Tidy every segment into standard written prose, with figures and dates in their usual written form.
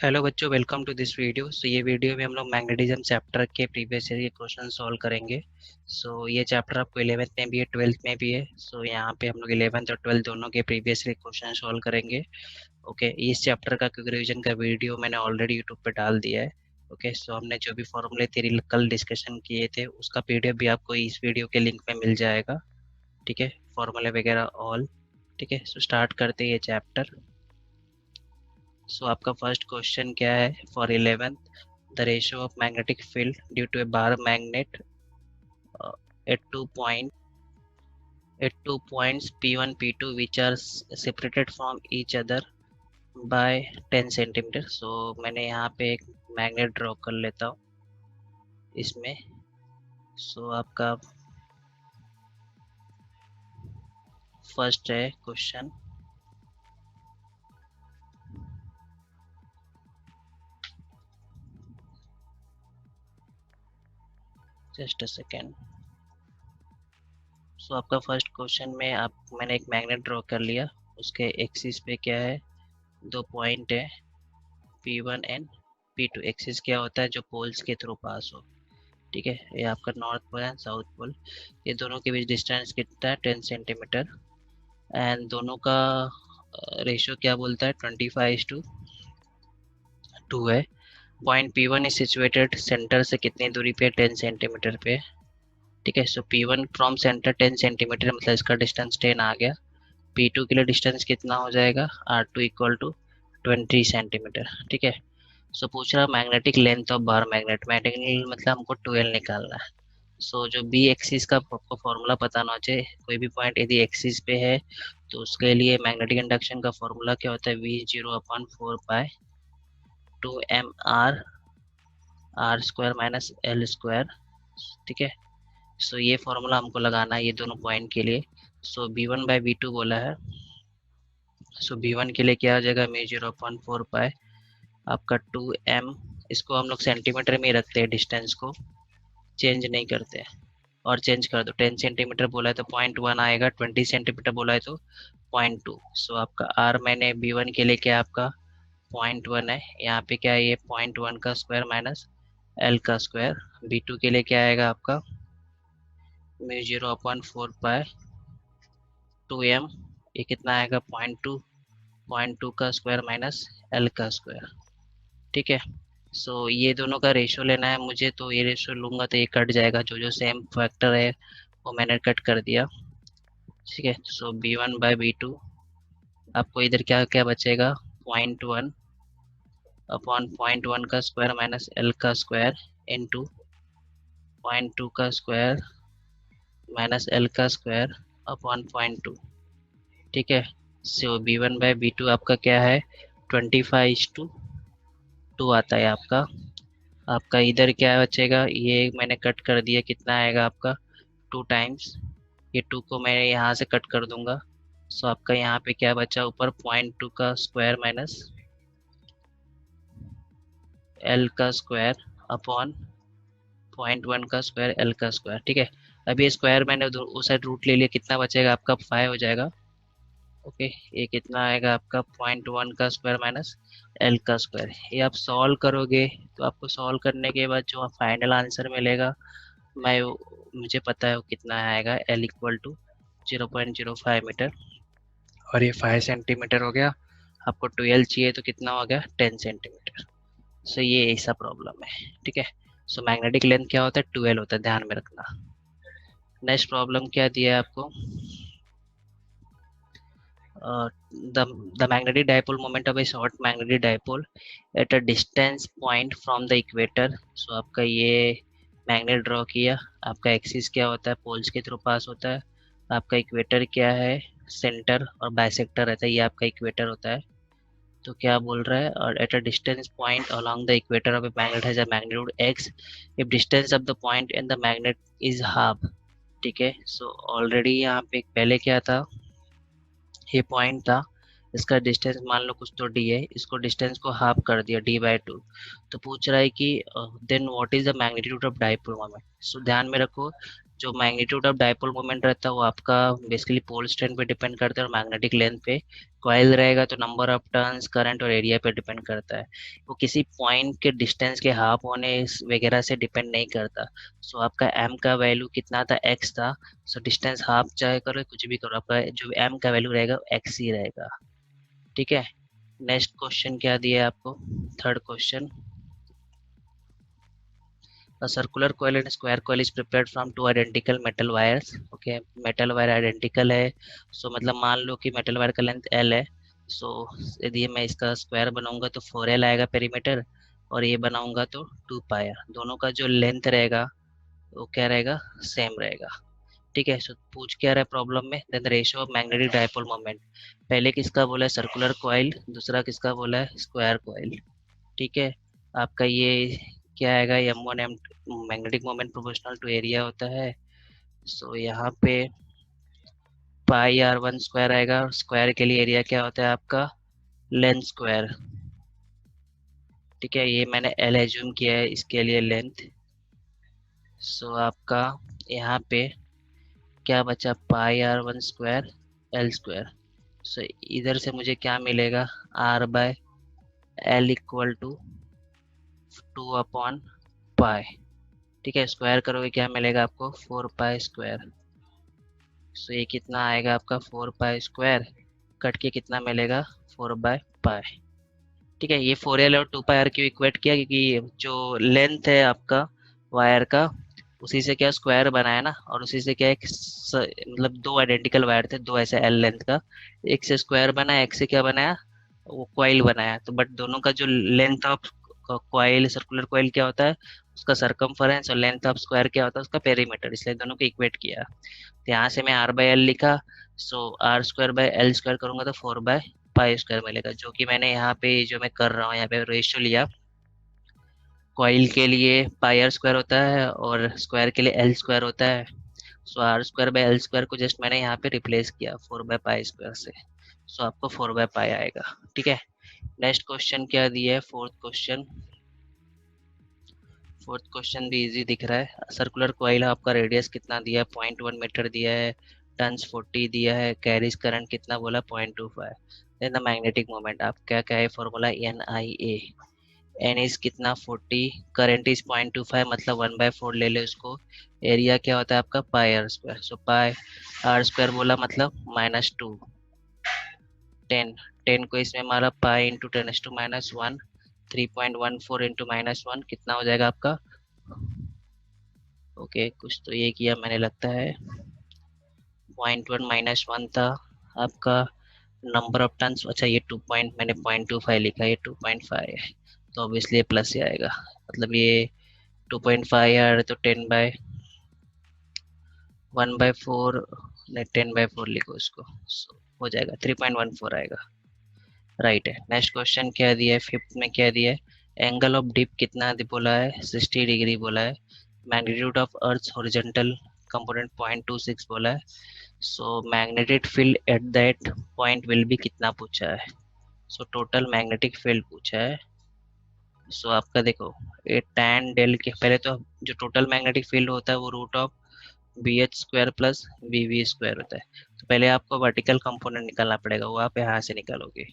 Hello बच्चों, welcome to this video. ये video में हम लोग मैग्नेटिज्म चैप्टर के प्रीवियस ईयर के क्वेश्चन सॉल्व करेंगे। ये चैप्टर आपको 11th में भी है, 12th में भी है। यहाँ पे हम लोग 11th और 12th दोनों के प्रीवियस ईयर क्वेश्चन सॉल्व करेंगे। ओके, इस चैप्टर का क्विक रिवीजन का वीडियो मैंने ऑलरेडी यूट्यूब पे डाल दिया है। ओके, हमने जो भी फॉर्मूले थ्योरी कल डिस्कशन किए थे उसका पीडीएफ भी आपको इस वीडियो के लिंक में मिल जाएगा। ठीक है, फॉर्मूले वगैरह ऑल। ठीक है, स्टार्ट करते हैं ये चैप्टर। आपका फर्स्ट क्वेश्चन क्या है? For 11th, the ratio of magnetic field due to a bar magnet at two points P1 P2 which are separated from each other by 10 centimetre. मैंने यहाँ पे एक मैग्नेट ड्रॉ कर लेता हूँ इसमें। आपका फर्स्ट है क्वेश्चन। Just a second. आपका फर्स्ट क्वेश्चन में मैंने एक मैग्नेट ड्रॉ कर लिया। उसके एक्सिस पे क्या है? दो पॉइंट है P1 एंड P2। एक्सिस क्या होता है? जो पोल्स के थ्रू पास हो। ठीक है, ये आपका north pole and south pole. ये दोनों के बीच डिस्टेंस कितना है? 10 सेंटीमीटर। एंड दोनों का रेशियो क्या बोलता है? 25:2 है। Point P1 is situated centre से कितनी दूरी पे? 10 सेंटीमीटर पे। ठीक है, P1 फ्रॉम सेंटर 10 सेंटीमीटर, मतलब इसका डिस्टेंस 10 आ गया। P2 के लिए डिस्टेंस कितना हो जाएगा? R2 equal to 20 centimetre. ठीक है, पूछ रहा magnetic length of bar magnet. Magnetic मतलब हमको 12 निकालना है। जो बी एक्सिस का आपको फॉर्मूला पता होना चाहिए। कोई भी पॉइंट यदि एक्सिस पे है तो उसके लिए मैग्नेटिक इंडक्शन का फॉर्मूला क्या होता है? V0/4 पाई 2mr r square minus L square. ठीक है, ये फॉर्मूला हमको लगाना है ये दोनों पॉइंट के लिए। V1/V2 बोला है। V1 के लिए क्या हो जाएगा? V0/4 पाई आपका 2m। इसको हम लोग सेंटीमीटर में ही रखते हैं, डिस्टेंस को चेंज नहीं करते हैं। और चेंज कर दो, 10 सेंटीमीटर बोला है तो 0.1 आएगा, 20 सेंटीमीटर बोला है तो 0.2। आपका आर मैंने B1 के लिए क्या आपका 0.1 है। यहाँ पे क्या है? ये 0.1 का स्क्वायर माइनस एल का स्क्वायर। B2 के लिए क्या आएगा आपका? V0/4 पाई 2m। ये कितना आएगा? 0.2। 0.2 का स्क्वायर माइनस एल का स्क्वायर। ठीक है, ये दोनों का रेशियो लेना है मुझे। तो ये रेशियो लूंगा तो ये कट जाएगा, जो जो सेम फैक्टर है वो मैंने कट कर दिया। ठीक है, B1/B2 आपको इधर क्या क्या बचेगा? 0.1 अपॉन 0.1 का स्क्वायर माइनस एल का स्क्वायर इंटू 0.2 का स्क्वायर माइनस एल का स्क्वायर अपॉन 0.2। ठीक है, B1/B2 आपका क्या है? 25:2 आता है आपका। आपका इधर क्या बचेगा? ये मैंने कट कर दिया, कितना आएगा आपका? 2 टाइम्स। ये 2 को मैं यहाँ से कट कर दूंगा। आपका यहाँ पे क्या बचा ऊपर? 0.2 का स्क्वायर माइनस एल का स्क्वायर अपॉन 0.1 का स्क्वायर एल का स्क्वायर। ठीक है, अभी स्क्वायर मैंने उस साइड रूट ले लिया, कितना बचेगा आपका? 5 हो जाएगा। ओके, ये कितना आएगा आपका? 0.1 का स्क्वायर माइनस एल का स्क्वायर। ये आप सॉल्व करोगे तो आपको सॉल्व करने के बाद जो फाइनल आंसर मिलेगा, मैं मुझे पता है वो कितना आएगा। एल इक्वल टू 0.05 मीटर और ये 5 सेंटीमीटर हो गया। आपको 12 चाहिए तो कितना हो गया? 10 सेंटीमीटर। ये ऐसा प्रॉब्लम है। ठीक है, मैग्नेटिक लेंथ क्या होता है? 12 होता है, ध्यान में रखना। नेक्स्ट प्रॉब्लम क्या दिया है आपको? The magnetic dipole moment of a short magnetic dipole at a distance point from the equator। आपका ये मैग्नेट ड्रॉ किया। आपका एक्सिस क्या होता है? पोल्स के थ्रू पास होता है। आपका इक्वेटर क्या है? सेंटर और बाइसेक्टर रहता है, ये आपका इक्वेटर होता है। तो क्या बोल रहा है? और at a distance point along the equator of a magnet has a magnitude x if distance of the point in the magnet is half. ठीक है, ऑलरेडी यहाँ पे पहले क्या था? ये पॉइंट था, इसका डिस्टेंस मान लो कुछ तो d है, इसको डिस्टेंस को हाफ कर दिया d/2। तो पूछ रहा है कि then what is the magnitude of dipole moment. ध्यान में रखो, जो मैग्नीट्यूड ऑफ डायपोल मोमेंट रहता है वो आपका बेसिकली पोल स्ट्रेंथ पे डिपेंड करता है और मैग्नेटिक लेंथ पे। कॉइल रहेगा तो नंबर ऑफ टर्न्स, करंट और एरिया पे डिपेंड करता है। वो किसी पॉइंट के डिस्टेंस के हाफ होने वगैरह से डिपेंड नहीं करता। सो आपका एम का वैल्यू कितना था, एक्स था। सो डिस्टेंस हाफ चाहे करो कुछ भी करो, आपका जो एम का वैल्यू रहेगा एक्स ही रहेगा। ठीक है। नेक्स्ट क्वेश्चन क्या दिया है आपको, third question. A circular coil and square coil is prepared from two identical metal wires. Okay, metal wire identical है, so मतलब मान लो कि metal wire का लेंथ L है। so यदि मैं इसका स्क्वायर बनाऊंगा तो 4L आएगा पेरीमीटर, और ये बनाऊंगा तो 2 पायर। दोनों का जो लेंथ रहेगा वो क्या रहेगा, सेम रहेगा। ठीक है। सो पूछ क्या रहा है प्रॉब्लम में, then the ratio of magnetic dipole moment. पहले किसका बोला है, सर्कुलर कॉइल, दूसरा किसका बोला है, स्क्वायर कॉइल। ठीक है। आपका ये क्या आएगा, m1 m magnetic moment proportional to area होता है। सो यहाँ पे पाई r1 स्क्वायर आएगा, और स्क्वायर के लिए एरिया क्या होता है आपका, लेंथ स्क्वायर। ठीक है, ये मैंने l एज्यूम किया है, इसके लिए लेंथ। सो आपका यहाँ पे क्या बचा, पाई r1 स्क्वायर एल स्क्वायर। सो इधर से मुझे क्या मिलेगा, r/l इक्वल टू 2/पाई। ठीक है, स्क्वायर करोगे क्या मिलेगा आपको, 4 पाई स्क्वायर। सो ये कितना आएगा आपका, 4 पाई स्क्वायर, कट के कितना मिलेगा, 4/पाई। ठीक है, ये 4L और 2 पाई क्यों इक्वेट किया, क्योंकि जो लेंथ है आपका वायर का, उसी से क्या स्क्वायर बनाया ना, और उसी से क्या मतलब दो आइडेंटिकल वायर थे, दो ऐसे L लेंथ का, एक से स्क्वायर बनाया, एक से क्या बनाया, वो क्वाइल बनाया। तो बट दोनों का जो length of coil, circular coil क्या होता है, उसका सरकमफरेंस, और लेंथ ऑफ स्क्वायर क्या होता है, उसका पेरीमीटर, इसलिए दोनों को इक्वेट किया। तो यहाँ से मैं r/l लिखा। सो r² बाय l स्क्वायर करूंगा तो 4/पाई स्क्वायर मिलेगा, जो कि मैंने यहाँ पे जो मैं कर रहा हूँ, यहाँ पे रेशियो लिया। कॉइल के लिए पाई r स्क्वायर होता है और स्क्वायर के लिए l स्क्वायर होता है। सो r² बाय l स्क्वायर को जस्ट मैंने यहाँ पे रिप्लेस किया 4/पाई स्क्वायर से। सो आपको 4/पाई आएगा। ठीक है। नेक्स्ट क्वेश्चन क्या दिया है, फोर्थ क्वेश्चन। फोर्थ क्वेश्चन भी इजी दिख रहा है। सर्कुलर कॉइल है, आपका रेडियस कितना दिया है, 0.1 मीटर दिया है, टर्न्स 40 दिया है, कैरीज करंट कितना बोला, 0.25। देन द मैग्नेटिक मोमेंट आप क्या क्या है फॉर्मूला, NIA। एन इज कितना, 40, करंट इज 0.25, मतलब 1/4 ले ले उसको। एरिया क्या होता है आपका, पाई r स्क्वायर। सो पाई r स्क्वायर बोला मतलब -2, 10। 10 को इसमें मारा, पाई इंटू 10⁻⁻1, 3.14 इंटू -1 कितना हो जाएगा आपका। ओके, कुछ तो ये किया मैंने लगता है, 0.1 - 1 था आपका। नंबर ऑफ टन्स, अच्छा ये 2 पॉइंट, मैंने 0.25 लिखा, ये 2.5 है, तो ऑब्वियसली ये प्लस ही आएगा। मतलब ये 2.5 आ रहा, तो 10/1/4, नहीं 10/4 लिखो इसको। so, हो जाएगा 3.14 आएगा। राइट है। नेक्स्ट क्वेश्चन क्या दिया है, फिफ्थ में क्या दिया है, एंगल ऑफ डिप कितना बोला है, 60 डिग्री बोला है। Magnitude of earth horizontal component 0.26 बोला है। So magnetic field at that point will be कितना पूछा है। सो टोटल मैग्नेटिक फील्ड पूछा है। सो आपका देखो, ये टैन डेल के पहले तो जो टोटल मैग्नेटिक फील्ड होता है वो root of BH² plus BV² होता है। तो पहले आपको वर्टिकल कंपोनेंट निकालना पड़ेगा, वो आप यहाँ से निकालोगे।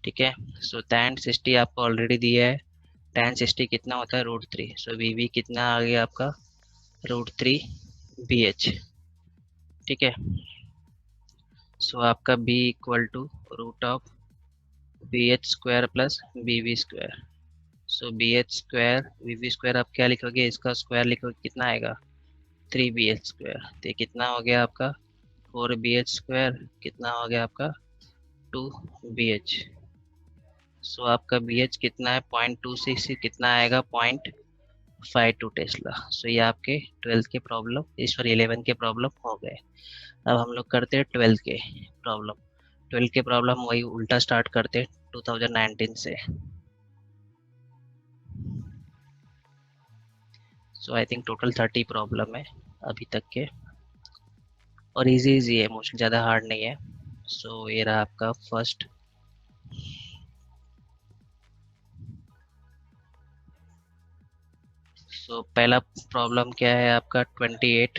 ठीक है। सो tan 60 आपको ऑलरेडी दिया है, tan 60 कितना होता है, √3। सो BV कितना आ गया आपका, √3 BH। ठीक है। सो आपका B equal to root of BH² plus BV²। So BH² BV² आप क्या लिखोगे, इसका स्क्वायर लिखोगे, कितना आएगा, 3BH²। तो ये कितना हो गया आपका, 4BH², कितना हो गया आपका, 2BH। सो आपका BH कितना है, 0.26, कितना आएगा, 0.52 टेस्ला। सो ये आपके 12th के प्रॉब्लम, सॉरी 11th के प्रॉब्लम हो गए। अब हम लोग करते हैं 12th के प्रॉब्लम। 12th के प्रॉब्लम वही उल्टा स्टार्ट करते हैं 2019 से। सो आई थिंक टोटल 30 प्रॉब्लम है अभी तक के, और इजी इजी है, मोस्टली ज़्यादा हार्ड नहीं है। सो ये रहा आपका फर्स्ट। सो पहला प्रॉब्लम क्या है आपका 28,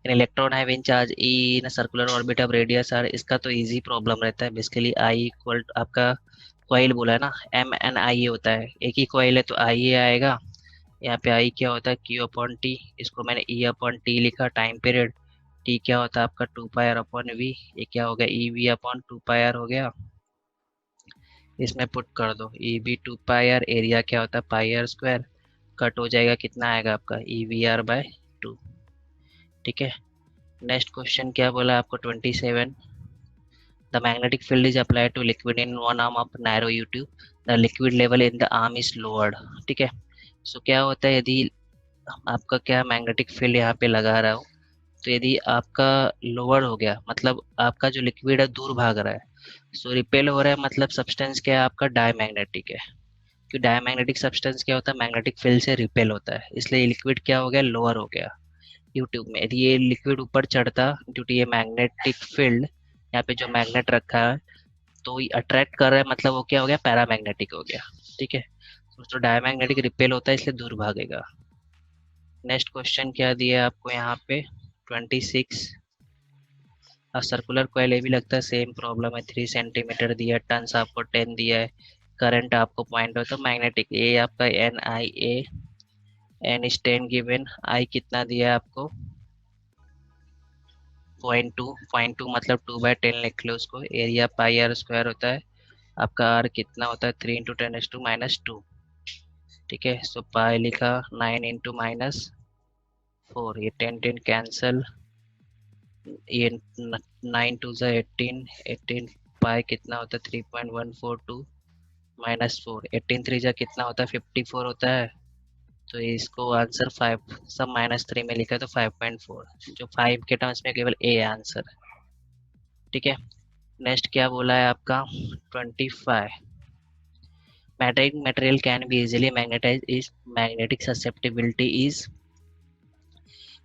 an electron have in charge E in circular orbit of radius R. इसका तो इजी प्रॉब्लम रहता है बेसिकली। आई इक्वल आपका कॉइल बोला है ना, एम एन आई होता है, एक ही कॉइल है तो आई ए आएगा। यहाँ पे आई क्या होता है, क्यू अपॉन टी, इसको मैंने ई अपॉन टी लिखा। टाइम पीरियड टी क्या होता है आपका 2 पाई आर अपॉन वी, ये क्या हो गया E V upon 2 pi R हो गया। इसमें पुट कर दो E B 2 pi R, area क्या होता है पाई आर स्क्वायर, कट हो जाएगा कितना आएगा आपका ई वी आर बाय 2। ठीक है, नेक्स्ट क्वेश्चन क्या बोला आपको 27, the magnetic field is applied to liquid in one arm of narrow U tube, the liquid level in the arm is lowered. ठीक है, सो क्या होता है यदि आपका क्या मैग्नेटिक फील्ड यहाँ पे लगा रहा हो, तो यदि आपका लोअर हो गया मतलब आपका जो लिक्विड है दूर भाग रहा है, सो रिपेल हो रहा है मतलब सब्सटेंस क्या है आपका डायमैग्नेटिक है। क्योंकि डायमैग्नेटिक सब्सटेंस क्या होता है मैग्नेटिक फील्ड से रिपेल होता है, इसलिए लिक्विड क्या हो गया लोअर हो गया यूट्यूब में। यदि ये लिक्विड ऊपर चढ़ता ड्यू टू ये मैग्नेटिक फील्ड, यहाँ पे जो मैग्नेट रखा है तो ये अट्रैक्ट कर रहा है मतलब वो क्या हो गया पैरामैग्नेटिक हो गया। ठीक है, तो डायमैग्नेटिक रिपेल होता है इसलिए दूर भागेगा। नेक्स्ट क्वेश्चन क्या दिया है आपको यहाँ पे 26, और सर्कुलर कॉइल ये भी लगता है सेम प्रॉब्लम है। 3 सेंटीमीटर दिया, टर्न्स आपको 10 दिया है, करंट आपको पॉइंट हो तो मैग्नेटिक ए आपका N I A, N is 10 given, I कितना दिया है आपको 0.2, 0.2 मतलब 2/10 लिख लो उसको। एरिया पाई आर स्क्वायर होता है, आपका आर कितना होता है 3 × 10⁻²। ठीक है, सो पाई लिखा 9 × -4, ये 10 कैंसल, ये 9 × 2 = 18, 18 पाई कितना होता है 3.142 -4, 18 3 जा कितना होता है 54 होता है। तो इसको आंसर 5 सब -3 में लिखा है तो 5.4, जो 5 के टर्म्स में केवल ए आंसर। ठीक है, नेक्स्ट क्या बोला है आपका 25, magnetic material can be easily magnetise is magnetic susceptibility is.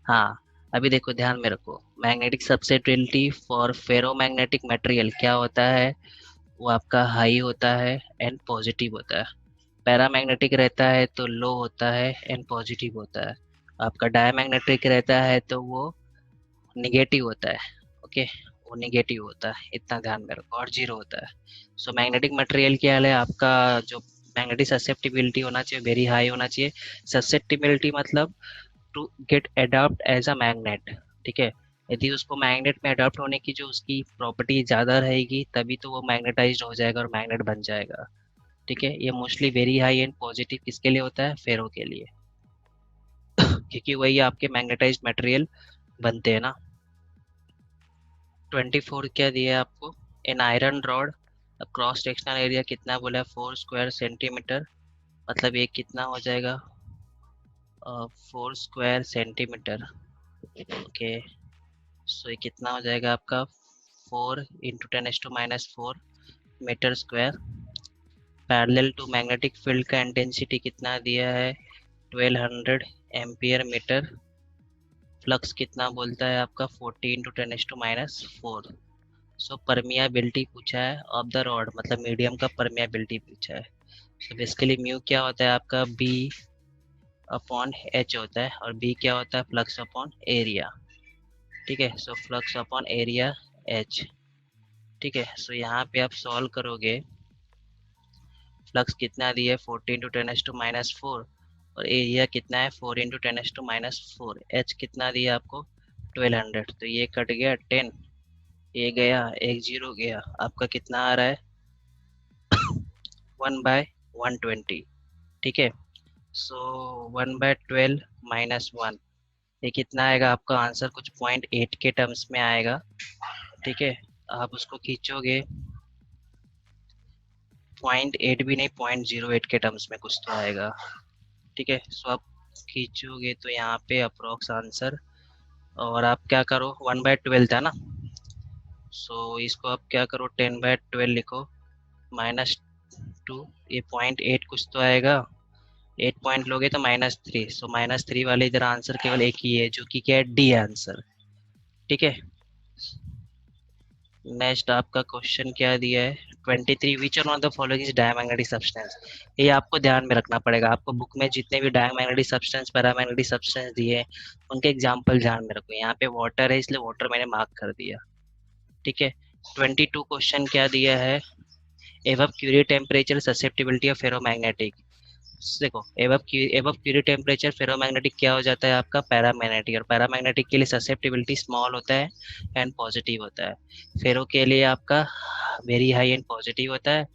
हाँ, अभी देखो ध्यान में रखो, magnetic susceptibility for ferromagnetic material क्या होता है, वो आपका हाई होता है एंड पॉजिटिव होता है। पैरामैग्नेटिक रहता है तो लो होता है एंड पॉजिटिव होता है। आपका डायमैग्नेटिक रहता है तो वो निगेटिव होता है। ओके, वो निगेटिव होता है, इतना ध्यान में रखो, और जीरो होता है। सो मैग्नेटिक मटेरियल क्या है आपका, जो मैग्नेटिक ससेप्टिबिलिटी होना चाहिए वेरी हाई होना चाहिए। ससेप्टिबिलिटी मतलब to get adopt as a magnet. ठीक है, यदि उसको मैग्नेट में अडॉप्ट होने की जो उसकी प्रॉपर्टी ज़्यादा रहेगी तभी तो वो मैग्नेटाइज्ड हो जाएगा और मैग्नेट बन जाएगा। ठीक है, ये mostly very high and positive किसके लिए होता है फेरो के लिए, क्योंकि वही आपके मैग्नेटाइज्ड मटेरियल बनते हैं ना। 24 क्या दिया है आपको, इन iron rod cross sectional area कितना बोला है 4 स्क्वायर सेंटीमीटर, मतलब ये कितना हो जाएगा 4 स्क्वायर सेंटीमीटर। ओके, सो ये कितना हो जाएगा आपका 4 × 10⁻⁴ metre square. Parallel to magnetic field का इंटेंसिटी कितना दिया है 1200 एम्पियर मीटर। फ्लक्स कितना बोलता है आपका 40 × 10⁻⁴। सो परमियाबिलिटी पूछा है ऑफ द रॉड, मतलब मीडियम का परमियाबिलिटी पूछा है। सो बेसिकली म्यू क्या होता है आपका बी अपॉन एच होता है, और बी क्या होता है फ्लक्स अपॉन एरिया। ठीक है, so flux upon area H. ठीक है, सो यहाँ पे आप सॉल्व करोगे, फ्लक्स कितना दिया है 14 × 10⁻⁴, और एरिया कितना है 4 × 10⁻⁴। एच कितना दिया आपको 1200, तो ये कट गया 10, ये गया एक जीरो गया, आपका कितना आ रहा है 1/120। ठीक है, सो 1/12 - 1, ये कितना आएगा आपका आंसर कुछ 0.8 के टर्म्स में आएगा। ठीक है, आप उसको खींचोगे 0.8 भी नहीं 0.08 के टर्म्स में कुछ तो आएगा। ठीक है, सो आप खींचोगे तो यहाँ पे अप्रोक्स आंसर, और आप क्या करो 1/12 था ना, सो इसको आप क्या करो 10/12 लिखो -2, ये 0.8 कुछ तो आएगा, 8 पॉइंट लोगे तो -3, सो -3 वाले इधर आंसर केवल एक ही है जो कि क्या है डी आंसर। ठीक है, नेक्स्ट आपका क्वेश्चन क्या दिया है 23, which one of the following is diamagnetic substance. ये आपको ध्यान में रखना पड़ेगा, आपको बुक में जितने भी डायमैग्नेटिक सब्सटेंस पैरामैग्नेटिक सब्सटेंस दिए हैं उनके एग्जाम्पल ध्यान में रखो। यहाँ पे वाटर है इसलिए वाटर मैंने मार्क कर दिया, ठीक है। 22 क्वेश्चन क्या दिया है, above Curie temperature susceptibility of ferromagnetic. देखो एबव क्यूरी टेम्परेचर फेरोमैग्नेटिक क्या हो जाता है आपका पैरामैग्नेटिक, और पैरामैग्नेटिक के लिए ससेप्टिबिलिटी स्मॉल होता है एंड पॉजिटिव होता है। फेरो के लिए आपका वेरी हाई एंड पॉजिटिव होता है,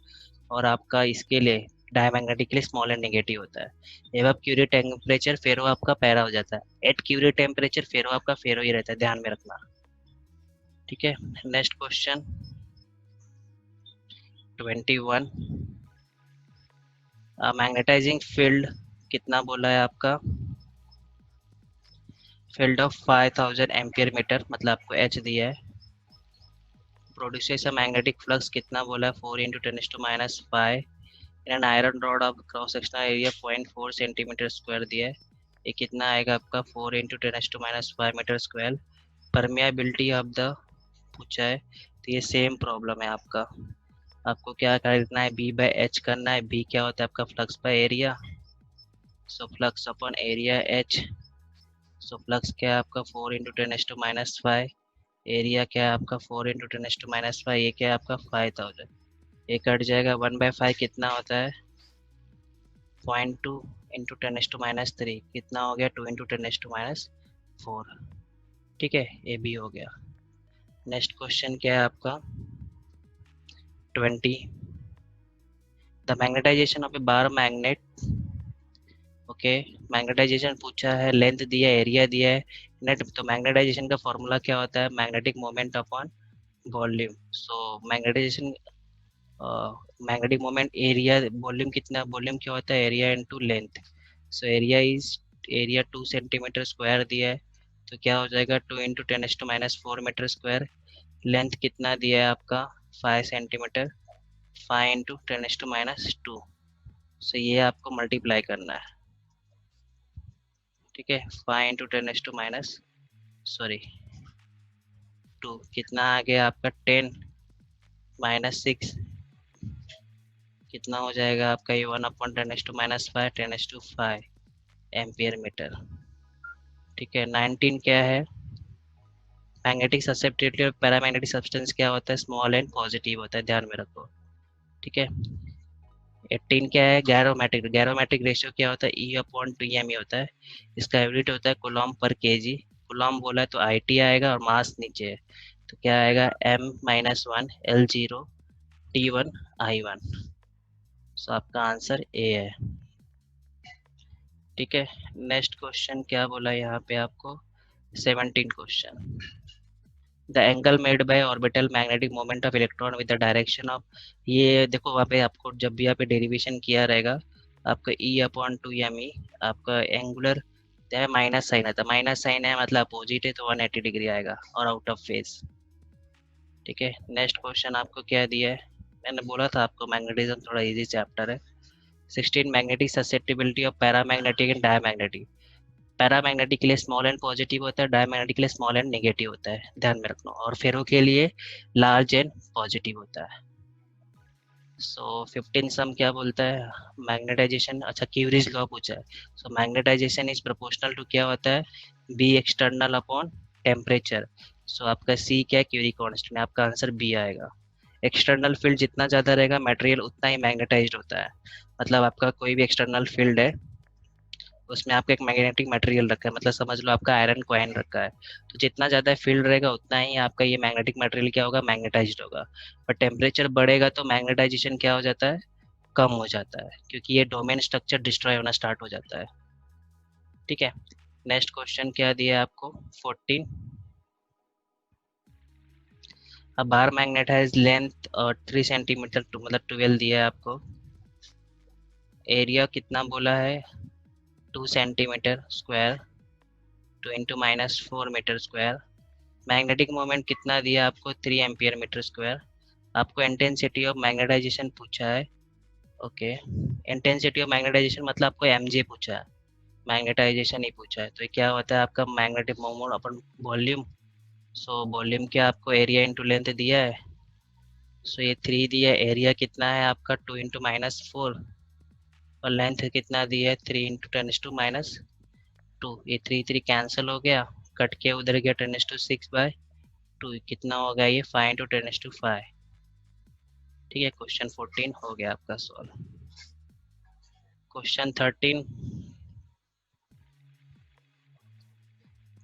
और आपका इसके लिए डायमैग्नेटिक के लिए स्मॉल एंड नेगेटिव होता है। एबव क्यूरी टेम्परेचर फेरो आपका पैरा हो जाता है, एट क्यूरी टेम्परेचर फेरो आपका फेरो ही रहता है, ध्यान में रखना, ठीक है। नेक्स्ट क्वेश्चन 21, मैग्नेटाइजिंग फील्ड कितना बोला है आपका, फील्ड ऑफ 5000 एम्पियर मीटर, मतलब आपको एच दिया है। प्रोड्यूसेस अ मैग्नेटिक फ्लक्स कितना बोला है 4 into 10⁻⁵ in an iron rod of cross sectional area 0.4 centimetre square दिया है। ये कितना आएगा आपका 4 into 10⁻⁵ metre square. Permeability of the पूछा है, तो ये सेम प्रॉब्लम है आपका, आपको क्या करना है बी बाय एच करना है। बी क्या होता है आपका flux by area, so flux upon area H. So flux क्या है आपका 4 इंटू 10⁻⁵, एरिया क्या है आपका 4 इंटू 10⁻⁵, ये क्या है आपका 5000। ये कट जाएगा 1/5 कितना होता है 0.2 इंटू 10⁻³ कितना हो गया 2 इंटू 10⁻⁴, ठीक है, ये भी हो गया। नेक्स्ट क्वेश्चन क्या है आपका 20, the magnetisation of a bar magnet. Okay, magnetisation पूछा है, लेंथ दिया है, एरिया दिया है, नेट। तो मैग्नेटाइजेशन का फॉर्मूला क्या होता है, magnetic moment upon volume. So magnetization magnetic moment area, volume कितना, वॉल्यूम क्या होता है area into length. So area is, area 2 centimetre square दिया है, तो क्या हो जाएगा 2 इंटू 10⁻⁴ मीटर स्क्वायर। लेंथ कितना दिया है आपका 5 सेंटीमीटर, 5 इंटू 10⁻²। सो ये आपको मल्टीप्लाई करना है, ठीक है। 5 इंटू 10⁻², कितना आ गया आपका 10⁻6, कितना हो जाएगा आपका ये 1/10⁻⁵ 10⁵ एम्पियर मीटर, ठीक है। 19 क्या है, मैग्नेटिक ससेप्टिबिलिटी और पैरामैग्नेटिक सब्सटेंस क्या होता है स्मॉल एंड पॉजिटिव होता है, ध्यान में रखो, ठीक है। 18 क्या है, गैरोमेट्रिक, गैरोमेट्रिक रेशियो क्या होता है E/2m होता है। इसका यूनिट होता है कूलॉम पर केजी। कूलॉम बोला है तो IT आएगा और मास नीचे है, तो क्या आएगा m-1 L0 T1 I1। सो आपका आंसर ए है, ठीक है। नेक्स्ट क्वेश्चन क्या बोला यहाँ पे आपको 17 question, the angle made by orbital magnetic moment of electron with the direction of. ये देखो वहाँ पे आपको जब भी यहाँ पे डेरिवेशन किया रहेगा आपका E/2me, आपका एंगुलर माइनस साइन आता है, माइनस साइन है मतलब अपोजिट है तो 180 डिग्री आएगा और आउट ऑफ फेज, ठीक है। नेक्स्ट क्वेश्चन आपको क्या दिया है, मैंने बोला था आपको मैग्नेटिज्म थोड़ा इजी चैप्टर है। 16, magnetic susceptibility of paramagnetic and diamagnetic. Paramagnetic के लिए स्मॉल एंड पॉजिटिव होता है, डायमैग्नेटिक के लिए स्मॉल एंड नेगेटिव होता है, ध्यान में रखना, और फेरो के लिए लार्ज एंड पॉजिटिव होता है। सो 15 सम क्या बोलता है, मैग्नेटाइजेशन, अच्छा क्यूरीज लॉ पूछा है। सो मैग्नेटाइजेशन इज प्रोपोर्शनल टू क्या होता है बी एक्सटर्नल अपॉन टेम्परेचर। सो आपका सी क्या है क्यूरी कांस्टेंट, आपका आंसर बी आएगा। एक्सटर्नल फील्ड जितना ज़्यादा रहेगा मटेरियल उतना ही मैग्नेटाइज्ड होता है, मतलब आपका कोई भी एक्सटर्नल फील्ड है उसमें आपका एक मैग्नेटिक मटेरियल रखा है, मतलब समझ लो आपका आयरन कॉइन रखा है, तो जितना ज़्यादा फील्ड रहेगा उतना ही आपका ये मैग्नेटिक मटेरियल क्या होगा मैग्नेटाइज्ड होगा। पर टेम्परेचर बढ़ेगा तो मैग्नेटाइजेशन क्या हो जाता है कम हो जाता है, क्योंकि ये डोमेन स्ट्रक्चर डिस्ट्रॉय होना स्टार्ट हो जाता है, ठीक है। नेक्स्ट क्वेश्चन क्या दिया है आपको 14, अब bar magnet has length 3 centimetre to मतलब 12 दिया है आपको, एरिया कितना बोला है 2 centimetre square, 2 into -4 metre square. Magnetic moment कितना दिया आपको 3 एम्पियर मीटर स्क्वायर। आपको इंटेंसिटी ऑफ मैग्नेटाइजेशन पूछा है, ओके। इंटेंसिटी ऑफ मैग्नेटाइजेशन मतलब आपको mj पूछा है, मैग्नेटाइजेशन ही पूछा है, तो ये क्या होता है आपका magnetic moment upon volume, so volume क्या आपको एरिया इंटू लेंथ दिया है, सो ये 3 दिया है, एरिया कितना है आपका 2 इंटू -4, और लेंथ कितना दिया है 3 इंटू 10⁻²। ये 3 3 कैंसिल हो गया, कट के उधर गया 10⁻6/2, कितना होगा ये 5 इंटू 10⁻5। ठीक है, क्वेश्चन 14 हो गया आपका सॉल्व। क्वेश्चन 13,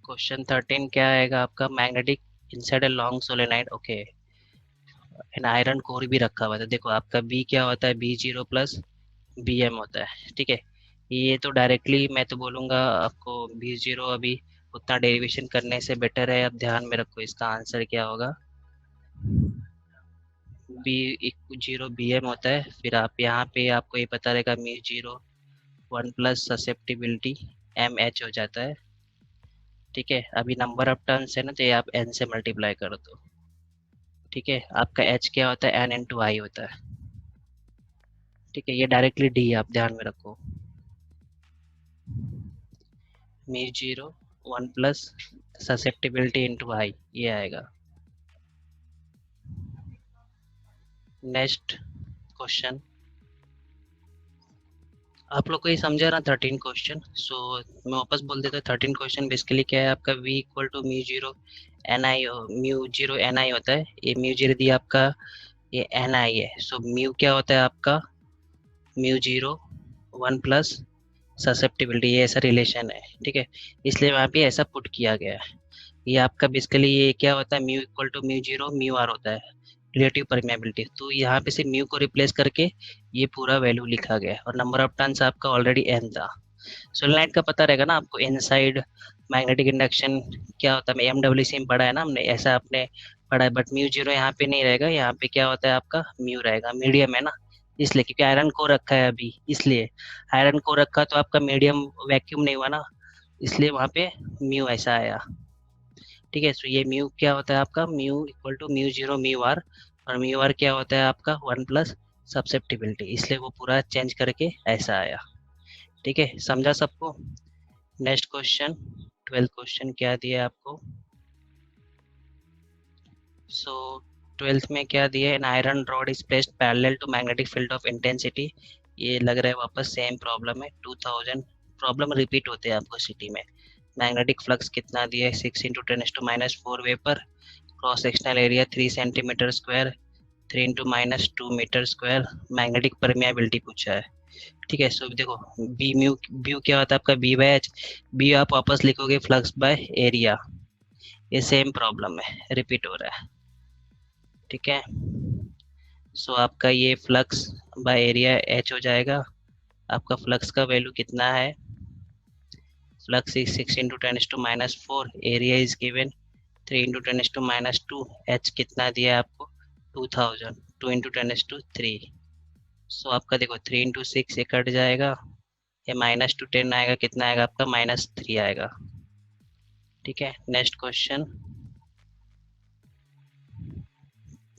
क्वेश्चन 13 क्या आएगा आपका, magnetic inside a long solenoid, okay, an iron core भी रखा हुआ था। देखो आपका बी क्या होता है, B0 प्लस BM होता है। ठीक है, ये तो डायरेक्टली मैं तो बोलूँगा आपको B0 अभी उतना डेरिवेशन करने से बेटर है, अब ध्यान में रखो इसका आंसर क्या होगा, B0 BM होता है। फिर आप यहाँ पे आपको ये पता रहेगा μ0 1 प्लस ससेप्टिबिलिटी MH हो जाता है। ठीक है, अभी नंबर ऑफ टर्न्स है ना, तो ये आप n से मल्टीप्लाई कर दो। ठीक है, आपका h क्या होता है, n इंटू आई होता है। ठीक है, ये डायरेक्टली डी आप ध्यान में रखो, μ0 1 प्लस ससेप्टिबिलिटी इंटू आई, ये आएगा। नेक्स्ट क्वेश्चन, आप लोग को ये समझा ना 13 क्वेश्चन। सो मैं वापस बोल देता हूँ, 13 क्वेश्चन बेसिकली क्या है आपका, v इक्वल टू μ0 ni होता है। ये μ0 दिया आपका, ये ni है। सो म्यू क्या होता है आपका, μ0 1 प्लस ससेप्टिबिलिटी, ये ऐसा रिलेशन है। ठीक है, इसलिए वहाँ पे ऐसा पुट किया गया है। ये आपका बेसिकली ये क्या होता है, म्यू इक्वल टू μ0 μr होता है, रिलेटिव परमेबिलिटी। तो यहाँ पे से म्यू को रिप्लेस करके ये पूरा वैल्यू लिखा गया है, और नंबर ऑफ टर्न्स आपका ऑलरेडी n था। सोलेनाइड का पता रहेगा ना आपको, इनसाइड मैग्नेटिक इंडक्शन क्या होता है, MWC में पढ़ा है ना हमने, ऐसा आपने पढ़ा है। बट μ0 यहाँ पे नहीं रहेगा, यहाँ पे क्या होता है आपका म्यू रहेगा, मीडियम है ना, इसलिए क्योंकि आयरन को रखा है अभी, इसलिए आयरन को रखा तो आपका मीडियम वैक्यूम नहीं हुआ ना, इसलिए वहाँ पे म्यू ऐसा आया। ठीक है, तो ये म्यू क्या होता है आपका, म्यू इक्वल टू μ0 μr, और μr क्या होता है आपका 1 प्लस सब्सेप्टिबिलिटी, इसलिए वो पूरा चेंज करके ऐसा आया। ठीक है, समझा सबको। नेक्स्ट क्वेश्चन, 12th क्वेश्चन क्या दिया है आपको, सो 12th में क्या दिया है, an iron rod is placed parallel to magnetic field of intensity. ये लग रहा है वापस सेम प्रॉब्लम है, 2000 प्रॉब्लम रिपीट होते हैं आपको सिटी में। मैग्नेटिक फ्लक्स कितना दिया है, 6 into 10⁻⁴ weber, cross sectional area 3 centimetre square, 3 into -2 metre square, magnetic permeability पूछा है। ठीक है, सो देखो बी म्यू ब्यू क्या होता है आपका, B/H, बी आप वापस लिखोगे फ्लक्स बाय एरिया, ये सेम प्रॉब्लम है, रिपीट हो रहा है। ठीक है, सो आपका ये फ्लक्स बाय एरिया H हो जाएगा। आपका फ्लक्स का वैल्यू कितना है, flux is 6 into 10⁻⁴, area is given 3 into 10⁻², H कितना दिया है आपको 2000, 2 इंटू 10⁻3। सो आपका देखो 3 इंटू 6 ये कट जाएगा, ये -10 आएगा, कितना आएगा आपका -3 आएगा। ठीक है, नेक्स्ट क्वेश्चन,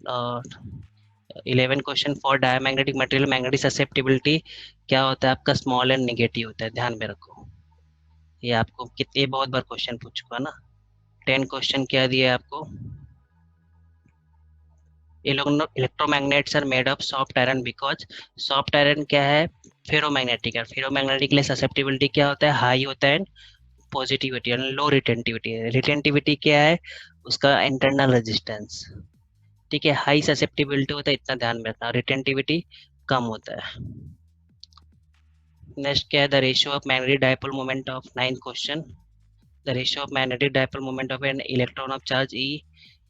और 11 question, for diamagnetic material magnetic susceptibility क्या होता है आपका, स्मॉल एंड नेगेटिव होता है, ध्यान में रखो। ये आपको कितने बहुत बार क्वेश्चन पूछ चुका ना। 10 क्वेश्चन क्या दिया है आपको, electromagnets are made of soft iron because, soft iron क्या है, फेरोमैग्नेटिक है, फेरोमैग्नेटिक के लिए ससेप्टिबिलिटी क्या होता है, हाई होता है, पॉजिटिविटी और लो रिटेंटिविटी है। रिटेंटिविटी क्या है, उसका इंटरनल रेजिस्टेंस। ठीक है, हाई ससेप्टिबिलिटी होता है, इतना ध्यान में रखना, रिटेंटिविटी कम होता है। नेक्स्ट क्या है, the ratio of magnetic dipole moment of 9th question, the ratio of magnetic dipole moment of an electron of charge E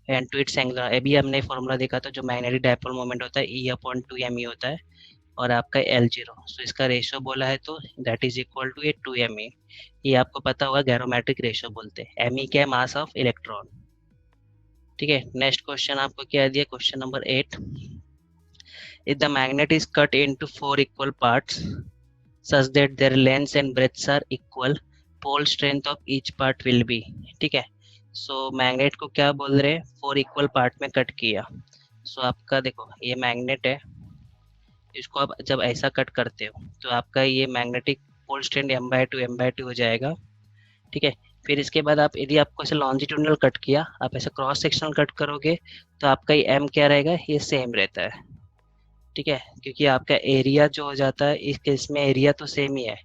and to its angular, अभी हमने फॉर्मूला देखा था, जो मैग्नेटिक डायपोल मोमेंट होता है E/2me होता है, और आपका L0, सो इसका रेशियो बोला है तो that is equal to 2me। ये आपको पता होगा गैरोमेट्रिक रेशियो बोलते हैं, me क्या है, मास ऑफ इलेक्ट्रॉन। ठीक है, नेक्स्ट क्वेश्चन आपको क्या दिया, question number 8, if the magnet is cut into 4 equal parts such that their lengths and breadths are equal, pole strength of each part will be। ठीक है, सो magnet को क्या बोल रहे हैं, 4 इक्वल पार्ट में कट किया। सो आपका देखो ये मैग्नेट है, इसको आप जब ऐसा कट करते हो तो आपका ये मैग्नेटिक पोल स्ट्रेंथ m/2 हो जाएगा। ठीक है, फिर इसके बाद आप यदि आपको ऐसे लॉन्जिट्यूडनल कट किया, आप ऐसे क्रॉस सेक्शनल कट करोगे तो आपका ये एम क्या रहेगा, ये सेम रहता है, ठीक है, क्योंकि आपका एरिया जो हो जाता है इस केस में एरिया तो सेम ही है।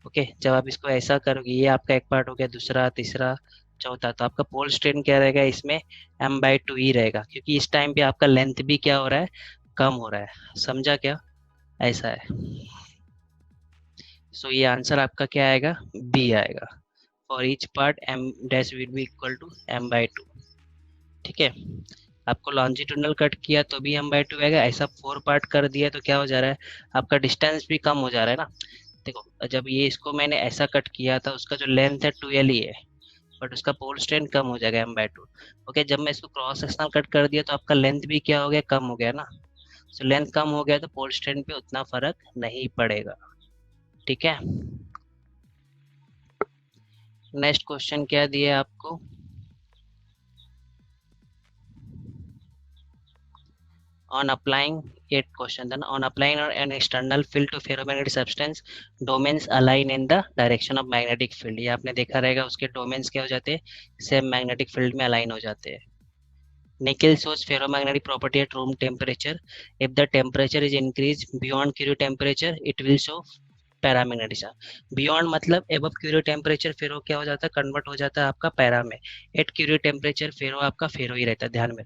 ओके, जब आप इसको ऐसा करोगे, ये आपका एक पार्ट हो गया, दूसरा, तीसरा, चौथा, तो आपका पोल स्ट्रेन क्या रहेगा इसमें, m/2 ही रहेगा, क्योंकि इस टाइम पे आपका लेंथ भी क्या हो रहा है, कम हो रहा है, समझा क्या, ऐसा है। सो ये आंसर आपका क्या आएगा, बी आएगा। For each part m dash will be equal to m/2, ठीक है। आपको लॉन्जिट्यूडनल कट किया तो भी m/2 आएगा, ऐसा 4 पार्ट कर दिया तो क्या हो जा रहा है, आपका डिस्टेंस भी कम हो जा रहा है ना। देखो, जब ये इसको मैंने ऐसा कट किया था, उसका जो लेंथ है 12 ही है, बट उसका पोल स्ट्रेन कम हो जाएगा m/2। ओके, जब मैं इसको क्रॉस सेक्शनल कट कर दिया तो आपका लेंथ भी क्या हो गया, कम हो गया ना। सो लेंथ कम हो गया तो पोल स्ट्रेन पे उतना फर्क नहीं पड़ेगा, ठीक है। नेक्स्ट क्वेश्चन क्या दिया आपको, on applying it question then on applying an external field to ferromagnetic substance, domains align in the direction of magnetic field। ये आपने देखा रहेगा, उसके डोमेन्स क्या हो जाते हैं, सेम मैग्नेटिक फील्ड में अलाइन हो जाते हैं। Nickel shows ferromagnetic property at room temperature. If the temperature is increased beyond Curie temperature, it will show paramagnetism. Beyond मतलब एबव क्यूरी टेम्परेचर, फेरो क्या हो जाता है, कन्वर्ट हो जाता है आपका पैरा में। एट क्यूरी टेम्परेचर फेरो आपका फेरो ही रहता है, ध्यान में।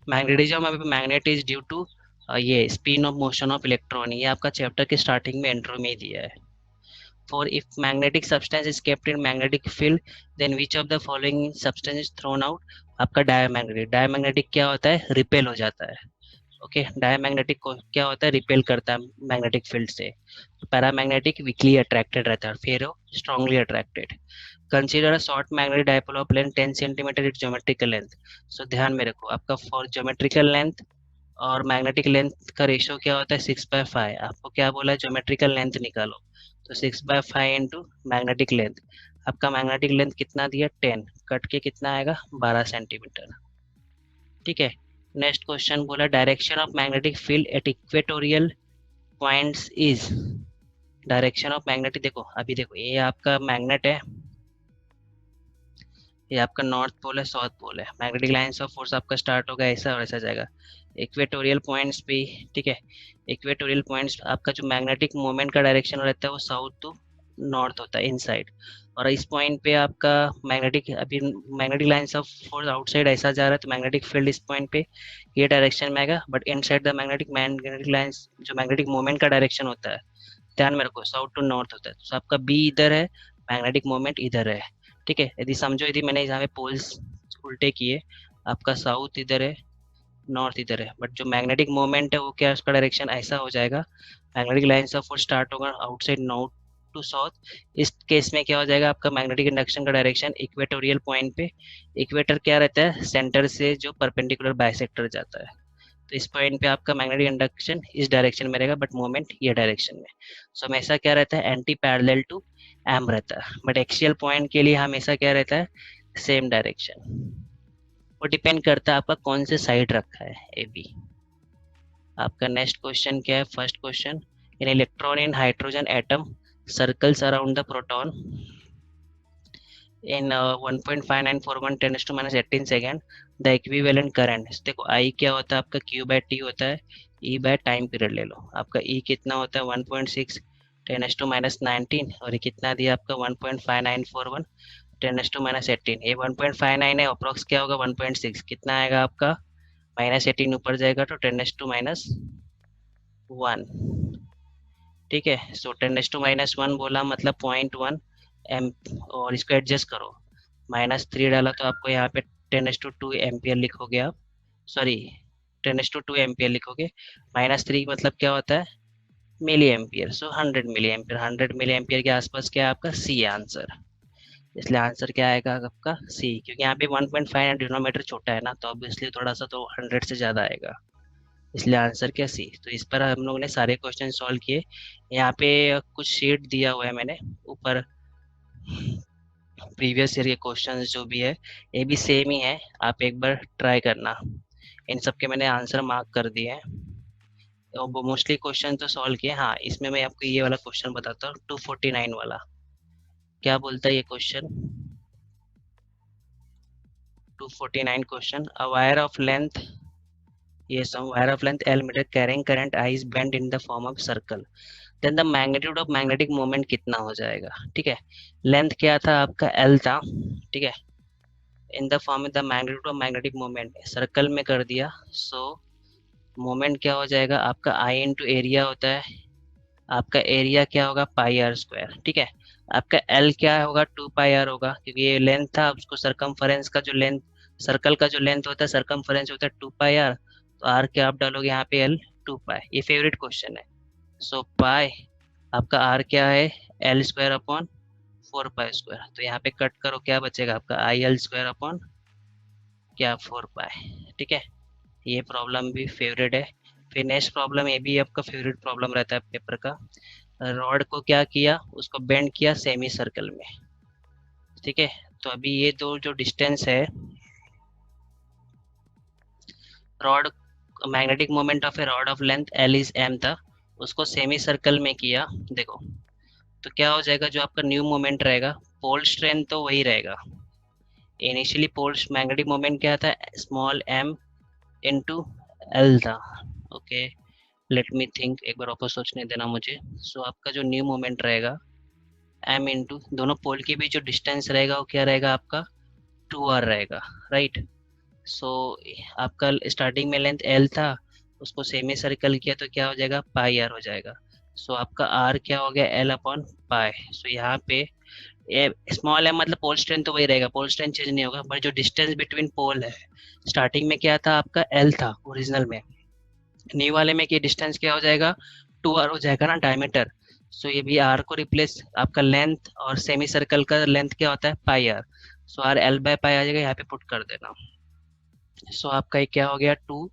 मैग्नेटिज्म, अभी मैग्नेट इज ड्यू टू ये spin off motion of electron, ये आपका चैप्टर के स्टार्टिंग में इंट्रो में ही दिया है। For if magnetic substance is kept in magnetic field, then which of the following substance is thrown out, आपका डायमैग्नेटिक। डायमैग्नेटिक क्या होता है, रिपेल हो जाता है। ओके, डायमैग्नेटिक को क्या होता है, रिपेल करता है मैग्नेटिक फील्ड से। पैरामैग्नेटिक वीकली अट्रैक्टेड रहता है, ferro strongly attracted. Consider a short magnetic dipole of length 10 centimeter it geometrical length. So ध्यान में रखो, आपका फॉर ज्योमेट्रिकल लेंथ और मैग्नेटिक लेंथ का रेशियो क्या होता है, 6/5। आपको क्या बोला है, ज्योमेट्रिकल लेंथ निकालो, तो 6/5 इंटू मैग्नेटिक लेंथ। आपका मैग्नेटिक लेंथ कितना दिया, 10, कट के कितना आएगा, 12 सेंटीमीटर, ठीक है। नेक्स्ट क्वेश्चन बोला direction of magnetic field at equatorial points is. Direction of magnetic, देखो अभी देखो, ये आपका मैग्नेट है, ये आपका नॉर्थ पोल है, साउथ पोल है, मैग्नेटिक लाइंस ऑफ फोर्स आपका स्टार्ट होगा ऐसा और ऐसा जाएगा इक्वेटोरियल पॉइंट्स पे, ठीक है। इक्वेटोरियल पॉइंट्स, आपका जो मैग्नेटिक मोमेंट का डायरेक्शन रहता है वो साउथ टू नॉर्थ होता है, इनसाइड। और इस पॉइंट पे आपका मैग्नेटिक, अभी magnetic lines of force outside ऐसा जा रहा है, तो मैग्नेटिक फील्ड इस पॉइंट पे ये डायरेक्शन में आएगा, but inside the magnetic lines जो मैग्नेटिक मोमेंट का डायरेक्शन होता है, ध्यान में रखो, साउथ टू नॉर्थ होता है, तो आपका बी इधर है, मैग्नेटिक मोमेंट इधर है, ठीक है। यदि समझो, यदि मैंने यहाँ पे पोल्स उल्टे किए, आपका साउथ इधर है, नॉर्थ इधर है, बट जो मैग्नेटिक मोमेंट है वो क्या, उसका डायरेक्शन ऐसा हो जाएगा, magnetic lines of force start होगा आउटसाइड नॉर्थ टू साउथ। इस केस में क्या हो जाएगा, आपका मैग्नेटिक इंडक्शन का डायरेक्शन इक्वेटोरियल पॉइंट पे, इक्वेटर क्या रहता है, सेंटर से जो परपेंडिकुलर बाइसेक्टर जाता है, तो इस पॉइंट पे आपका मैग्नेटिक इंडक्शन इस डायरेक्शन में रहेगा, बट मोमेंट ये डायरेक्शन में। सो हमेशा क्या रहता है, एंटी पैरेलल टू एम रहता है, बट एक्सियल पॉइंट के लिए हमेशा क्या रहता है, सेम डायरेक्शन। वो डिपेंड करता है आपका कौन से साइड रखा है, ए बी। आपका नेक्स्ट क्वेश्चन क्या है, first question, in electron in hydrogen atom circles around the proton in 1.5941 10⁻18 second, the equivalent current. देखो आई क्या होता है आपका, Q/T होता है, E बाय टाइम पीरियड ले लो, आपका E कितना होता है 1.6 10⁻19, और ये कितना दिया आपका 1.5941 10⁻18। ये 1.59 है, अप्रोक्स क्या होगा 1.6, कितना आएगा आपका, -18 ऊपर जाएगा तो 10⁻1, ठीक है। सो 10⁻1 बोला मतलब 0.1 एम, और इसको एडजस्ट करो, -3 डाला तो आपको यहाँ पे 10⁻2 एम्पियर लिखोगे आप, सॉरी 10⁻2 एम्पियर लिखोगे, -3 मतलब क्या होता है, मिली एम्पियर, सो 100 मिली एम्पियर, 100 मिली एम्पियर के आसपास क्या है आपका सी आंसर। इसलिए आंसर क्या आएगा आपका सी, क्योंकि यहाँ पे 1.5 डिनोमीटर छोटा है ना, तो ऑब्वियसली थोड़ा सा तो 100 से ज़्यादा आएगा, इसलिए आंसर क्या सी। तो इस पर हम लोगों ने सारे क्वेश्चन सॉल्व किए। यहाँ पे कुछ शीट दिया हुआ है मैंने ऊपर, प्रीवियस ईयर के क्वेश्चंस जो भी है ये भी सेम ही है, आप एक बार ट्राई करना। इन सब के मैंने आंसर मार्क कर दिए हैं, और मोस्टली क्वेश्चन तो सॉल्व किए। हाँ, इसमें मैं आपको ये वाला क्वेश्चन बताता हूँ 249 वाला, क्या बोलता है ये question? 249 question, a wire of length, ये some wire of length L meter carrying current I is bend in the form of circle, then the magnitude of magnetic moment कितना हो जाएगा? ठीक है, लेंथ क्या था आपका? L था, ठीक है, इन the form the magnitude of magnetic moment circle में कर दिया, सो मोमेंट क्या हो जाएगा आपका? आई इंटू एरिया होता है, आपका एरिया क्या होगा? पाई आर स्क्वायर, ठीक है। आपका एल क्या होगा? 2 पाई आर होगा, क्योंकि ये लेंथ था, उसको सरकमफेरेंस का जो लेंथ, सर्कल का जो लेंथ होता है सरकमफेरेंस होता है 2 पाई आर, तो आर क्या आप डालोगे यहाँ पे? एल 2 पाई। ये फेवरेट क्वेश्चन है। सो पाई आपका आर क्या है? L square upon 4 pi square, तो यहाँ पे कट करो, क्या बचेगा आपका? आई एल स्क्वायर अपॉन क्या? 4 पाई, ठीक है। ये प्रॉब्लम भी फेवरेट है। फिर नेक्स्ट प्रॉब्लम, ये भी आपका फेवरेट प्रॉब्लम रहता है पेपर का। रॉड को क्या किया? उसको बेंड किया सेमी सर्कल में, ठीक है। तो अभी ये दो जो डिस्टेंस है, rod, magnetic moment of a rod of length L is M था, उसको सेमी सर्कल में किया, देखो, तो क्या हो जाएगा? जो आपका न्यू मोमेंट रहेगा, पोल स्ट्रेंथ तो वही रहेगा। इनिशियली पोल मैग्नेटिक मोमेंट क्या था? स्मॉल एम इंटू एल था। ओके, लेट मी थिंक, एक बार वापस सोचने देना मुझे। सो आपका जो न्यू मोमेंट रहेगा एम इंटू दोनों पोल के बीच जो डिस्टेंस रहेगा वो क्या रहेगा आपका? 2 आर रहेगा, राइट। सो आपका स्टार्टिंग में लेंथ एल था, उसको सेमी सर्कल किया तो क्या हो जाएगा? पाई आर हो जाएगा। सो आपका आर क्या हो गया? L upon pi. सो यहाँ पे स्मॉल एम मतलब पोल स्ट्रेंथ तो वही रहेगा, पोल स्ट्रेंथ चेंज नहीं होगा, बट जो डिस्टेंस बिटवीन पोल है, स्टार्टिंग में क्या था आपका? एल था ओरिजिनल में, न्यू वाले में कि डिस्टेंस क्या हो जाएगा? 2 आर हो जाएगा ना, डायमीटर। सो ये भी आर को रिप्लेस, आपका लेंथ और सेमी सर्कल का लेंथ क्या होता है? Pi R. So R L by pi आ जाएगा, यहाँ पे पुट कर देना। सो आपका ये क्या हो गया? 2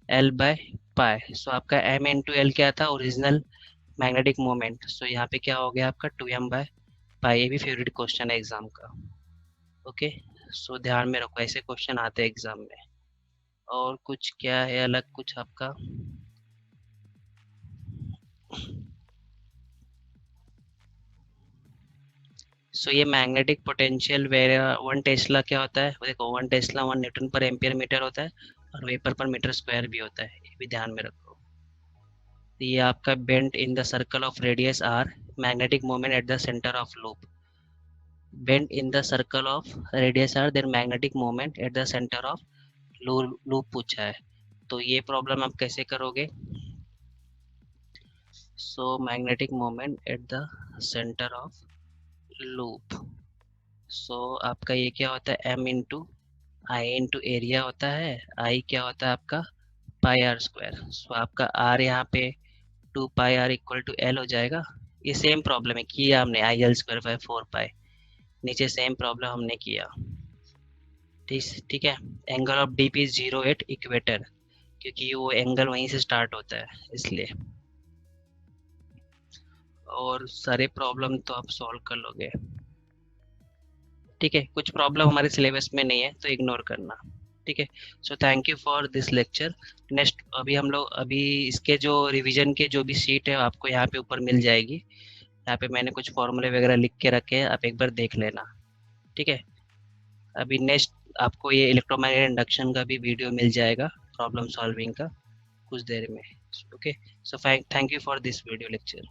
L/पाई। सो आपका एम इंटू एल क्या था? Original magnetic moment. सो यहाँ पे क्या हो गया आपका? 2m/पाई। ये भी फेवरेट क्वेश्चन है एग्जाम का। ओके, सो ध्यान में रखो, ऐसे क्वेश्चन आते हैं एग्जाम में। और कुछ क्या है अलग कुछ आपका? सो ये मैग्नेटिक पोटेंशियल वेर 1 टेस्ला क्या होता है? देखो, 1 टेस्ला 1 न्यूटन पर एम्पियर मीटर होता है, और वेपर पर मीटर स्क्वायर भी होता है, ये भी ध्यान में रखो। तो ये आपका bent in the circle of radius R, magnetic moment at the center of loop, bent in the circle of radius R then magnetic moment at the center of loop पूछा है। तो ये प्रॉब्लम आप कैसे करोगे? So magnetic moment at the center of loop, so आपका ये क्या होता है? M into I into area होता है, आई क्या होता है आपका? पाई आर स्क्वायर। सो आपका आर यहाँ पे 2 pi are equal to L हो जाएगा। ये सेम प्रॉब्लम है, किया हमने, आई एल स्क्वायर बाय 4 पाई, नीचे सेम प्रॉब्लम हमने किया। ठीक, ठीक है। Angle of DP is 0 at equator, क्योंकि वो एंगल वहीं से स्टार्ट होता है इसलिए। और सारे प्रॉब्लम तो आप सॉल्व कर लोगे, ठीक है। कुछ प्रॉब्लम हमारे सिलेबस में नहीं है तो इग्नोर करना, ठीक है। So thank you for this lecture. Next अभी हम लोग, अभी इसके जो रिवीजन के जो भी सीट है आपको यहाँ पे ऊपर मिल जाएगी, यहाँ पे मैंने कुछ फॉर्मूले वगैरह लिख के रखे हैं, आप एक बार देख लेना, ठीक है। अभी नेक्स्ट आपको ये इलेक्ट्रोमैग्नेटिक इंडक्शन का भी वीडियो मिल जाएगा, प्रॉब्लम सॉल्विंग का, कुछ देर में। Okay, so thank you for this video lecture.